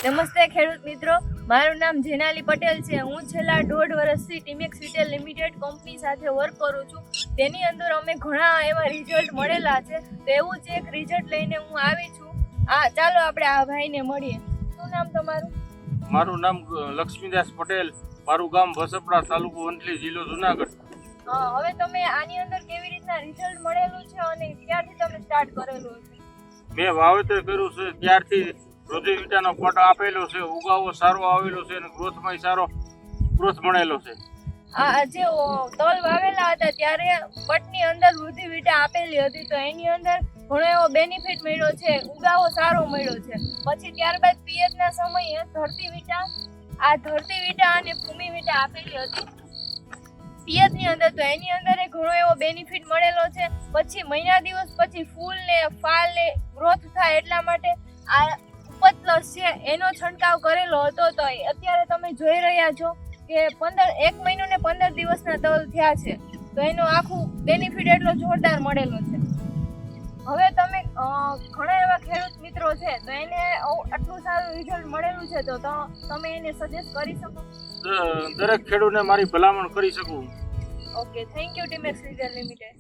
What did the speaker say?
નમસ્તે ખેડૂત મિત્રો, મારું નામ જેનાલી પટેલ છે। હું છેલ્લા 1.5 વર્ષથી ટીમેક્સ રિટેલ લિમિટેડ કંપની સાથે વર્ક કરું છું। તેની અંદર અમે ઘણા એવા રિઝલ્ટ મળેલા છે, તો એવું જ એક રિઝલ્ટ લઈને હું આવી છું। ચાલો આપણે આ ભાઈને મળીએ। શું નામ તમારું? મારું નામ લક્ષ્મીદાસ પટેલ, મારું ગામ ભસપડા, તાલુકો વંથલી, જિલ્લો જુનાગઢ। હવે તમે આની અંદર કેવી રીતના રિઝલ્ટ મળેલું છે અને ક્યારથી તમે સ્ટાર્ટ કરેલું છે? મેં વાવેતર કર્યું છે ત્યારથી રોઝીવિટાનો પટ આપેલો છે, ઉગાવો સારો આવેલો છે અને ગ્રોથમાં સારો ગ્રોથ મળેલો છે। આ જે તલ વાવેલા હતા ત્યારે પટની અંદર રોઝીવિટા આપેલી હતી, તો એની અંદર ઘણો એવો બેનિફિટ મળ્યો છે, ઉગાવો સારો મળ્યો છે। પછી ત્યારબાદ પિયતના સમયે ધરતીવિટા અને ભૂમિવિટા આપેલી હતી પિયતની અંદર, તો એની અંદર ઘણો એવો બેનિફિટ મળેલો છે। પછી મહિના દિવસ પછી ફૂલ ને ફાલ ને ગ્રોથ થાય એટલા માટે આ ઉપજ પ્લસ છે એનો છંટકાવ કરેલો હતો। તો અત્યારે તમે જોઈ રહ્યા છો કે 1 મહિનો ને 15 દિવસના તલ થયા છે, તો એનો આખું બેનિફિટ એટલો જોરદાર મળેલો છે। હવે તમે ઘણા એવા ખેડૂત મિત્રો છે, તો એને આટલું સારું રિઝલ્ટ મળેલું છે, તો તમે એને સજેસ્ટ કરી શકો? દરેક ખેડૂતને મારી ભલામણ કરી શકું। Okay, thank you Timex retail limited.